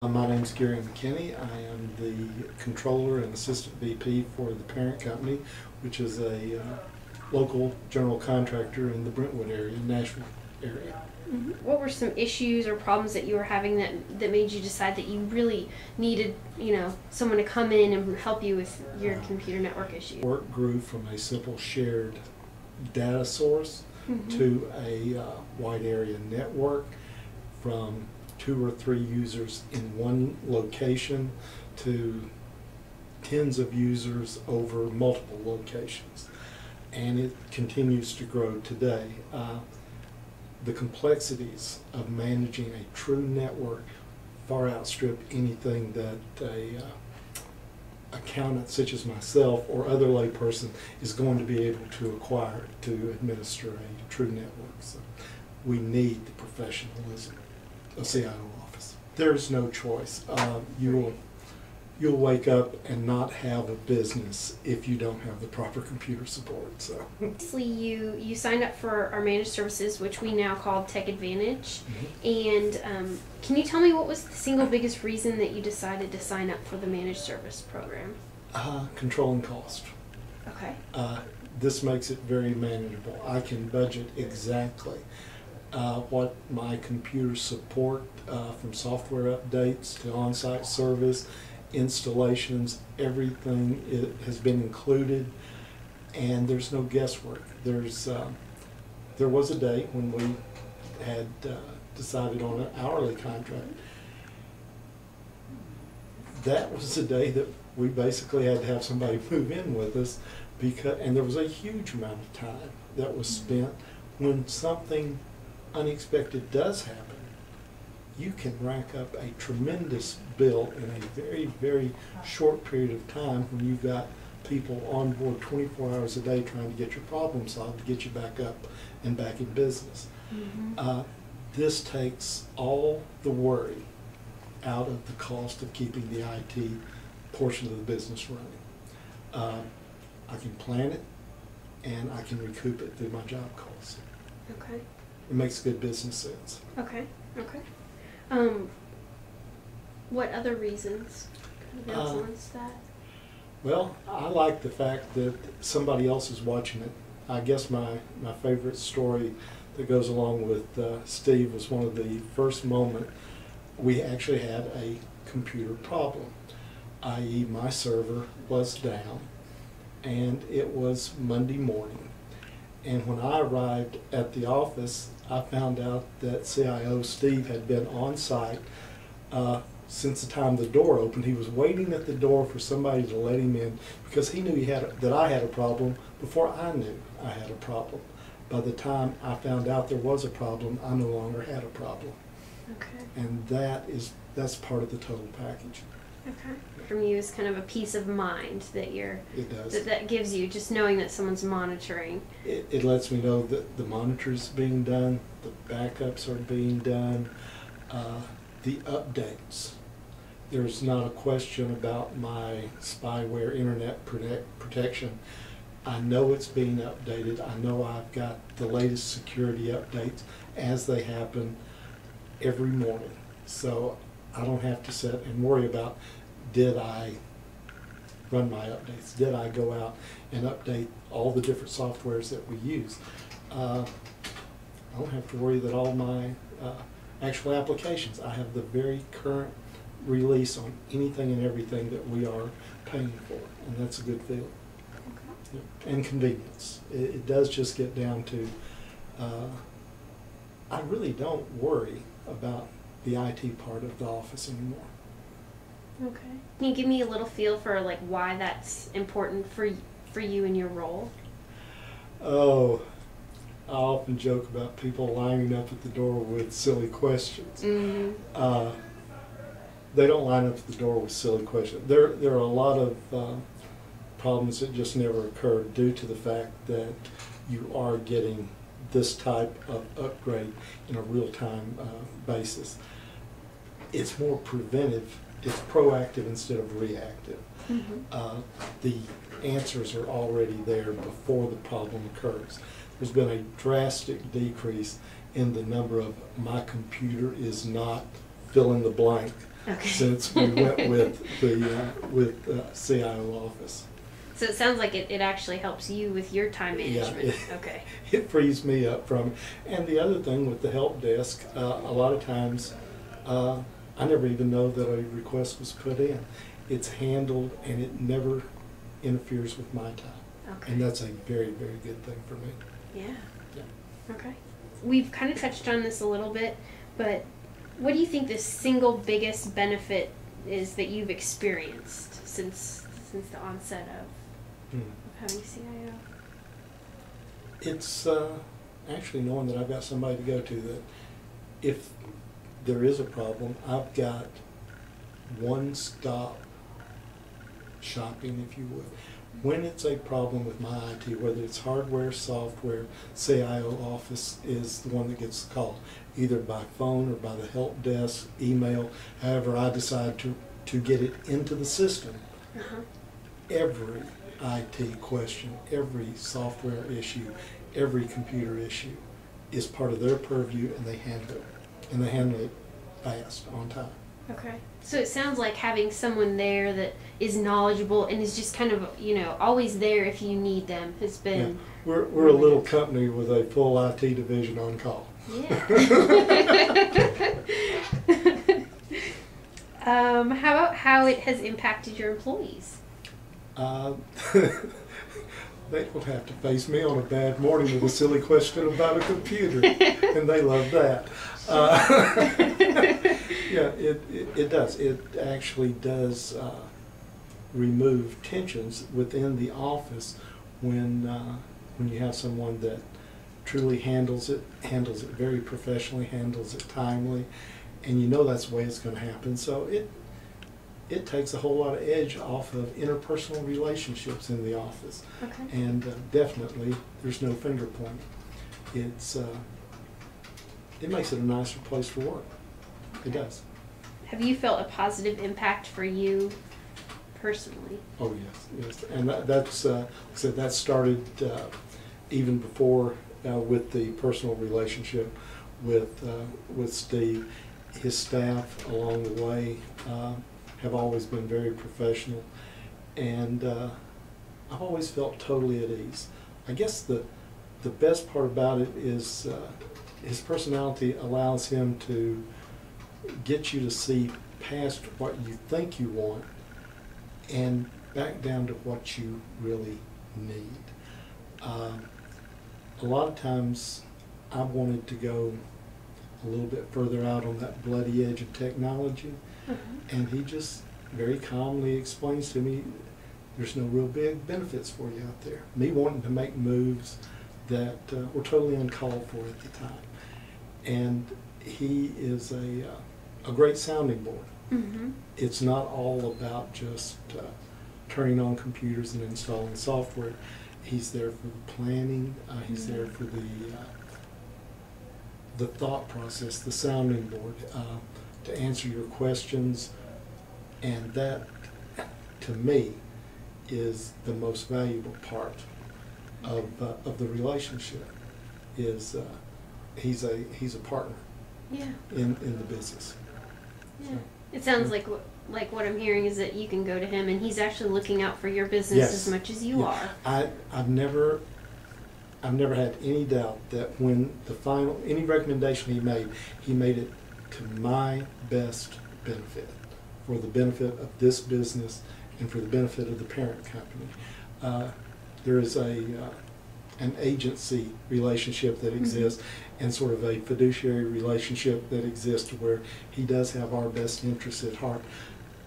My name is Gary McKinney. I am the controller and assistant VP for the parent company, which is a local general contractor in the Brentwood area, Nashville area. Mm-hmm. What were some issues or problems that you were having that made you decide that you really needed, someone to come in and help you with your computer network issues? Work grew from a simple shared data source to a wide area network, from 2 or 3 users in one location to tens of users over multiple locations. And it continues to grow today. The complexities of managing a true network far outstrip anything that a accountant such as myself or other layperson is going to be able to acquire to administer a true network. So we need the professionalism of CIO office. There's no choice. You'll wake up and not have a business if you don't have the proper computer support. So, obviously, you signed up for our managed services, which we now call Tech Advantage. And can you tell me what was the single biggest reason that you decided to sign up for the managed service program? Controlling cost. Okay. This makes it very manageable. I can budget exactly what my computer support, from software updates to on-site service, installations, everything has been included, and there's no guesswork. There was a date when we had decided on an hourly contract. That was the day that we basically had to have somebody move in with us, and there was a huge amount of time that was spent. When something unexpected does happen, you can rack up a tremendous bill in a very, very short period of time when you've got people on board 24 hours a day trying to get your problem solved, to get you back up and back in business. This takes all the worry out of the cost of keeping the IT portion of the business running. I can plan it, and I can recoup it through my job costs. Okay. It makes good business sense. Okay. Okay. What other reasons could have influenced that? Well, I like the fact that somebody else is watching it. I guess my favorite story that goes along with Steve was one of the first moment we actually had a computer problem, i.e. my server was down, and it was Monday morning. And when I arrived at the office, I found out that CIO Steve had been on site since the time the door opened. He was waiting at the door for somebody to let him in because he knew that I had a problem before I knew I had a problem. By the time I found out there was a problem, I no longer had a problem. Okay. And that's part of the total package. Okay. From you is kind of a peace of mind that it does. That gives you, just knowing that someone's monitoring. It lets me know that the monitors being done, the backups are being done, the updates. There's not a question about my spyware internet protection. I know it's being updated. I know I've got the latest security updates as they happen every morning. So I don't have to sit and worry about, did I run my updates? Did I go out and update all the different softwares that we use? I don't have to worry that all my actual applications, I have the very current release on anything and everything that we are paying for, and that's a good feeling. Okay. Yeah. And convenience. It does just get down to, I really don't worry about the IT part of the office anymore. Okay. Can you give me a little feel for why that's important for you in your role? Oh, I often joke about people lining up at the door with silly questions. They don't line up at the door with silly questions. There are a lot of problems that just never occurred due to the fact that you are getting this type of upgrade in a real-time basis. It's more preventive. It's proactive instead of reactive. The answers are already there before the problem occurs. There's been a drastic decrease in the number of my computer is not fill in the blank Okay. since we went with the CIO Office. So it sounds like it actually helps you with your time management. Yeah, Okay. It frees me up from. And the other thing with the help desk, a lot of times I never even know that a request was put in. It's handled and it never interferes with my time. Okay. And that's a very, very good thing for me. Yeah. Yeah. Okay. We've kind of touched on this a little bit, but what do you think the single biggest benefit is that you've experienced since the onset of having CIO? It's actually knowing that I've got somebody to go to, that if there is a problem, I've got one-stop shopping, if you would. When it's a problem with my IT, whether it's hardware, software, CIO Office is the one that gets the call, either by phone or by the help desk, email, however I decide to get it into the system. Every IT question, every software issue, every computer issue is part of their purview, and they handle it. And they handle it fast, on time. Okay. So it sounds like having someone there that is knowledgeable and is just kind of, always there if you need them has been... Yeah. We're a little company with a full IT division on call. Yeah. How about how it has impacted your employees? They will have to face me on a bad morning with a silly question about a computer, and they love that. Yeah, it does. It actually does remove tensions within the office when you have someone that truly handles it very professionally, handles it timely, and you know that's the way it's going to happen. So it takes a whole lot of edge off of interpersonal relationships in the office. Okay. And definitely, there's no finger pointing. It makes it a nicer place to work. It does. Have you felt a positive impact for you personally? Oh yes. And that's like I said, that started even before with the personal relationship with Steve. His staff along the way have always been very professional, and I've always felt totally at ease. I guess the best part about it is his personality allows him to get you to see past what you think you want and back down to what you really need. A lot of times I wanted to go a little bit further out on that bloody edge of technology, and he just very calmly explains to me there's no real big benefits for you out there. Me wanting to make moves that were totally uncalled for at the time. And he is a great sounding board. It's not all about just turning on computers and installing software. He's there for the planning. He's there for the thought process, the sounding board, to answer your questions. And that, to me, is the most valuable part of the relationship. Is he's a partner. Yeah. In the business. Yeah. So, it sounds like what I'm hearing is that you can go to him and he's actually looking out for your business as much as you are. I've never had any doubt that when any recommendation he made it to my best benefit, for the benefit of this business and for the benefit of the parent company. There is an agency relationship that exists, and sort of a fiduciary relationship that exists, where he does have our best interests at heart.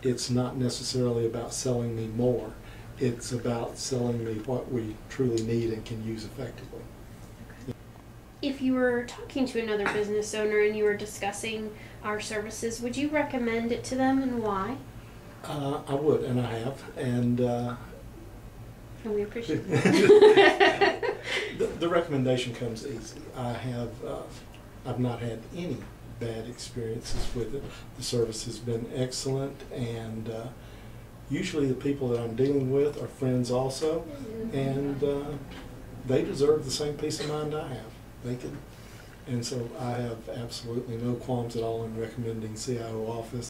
It's not necessarily about selling me more. It's about selling me what we truly need and can use effectively. If you were talking to another business owner and you were discussing our services, would you recommend it to them, and why? I would, and I have, and we appreciate that. the recommendation comes easy. I've not had any bad experiences with it. The service has been excellent, and usually the people that I'm dealing with are friends also, and they deserve the same peace of mind I have. And so I have absolutely no qualms at all in recommending CIO Office.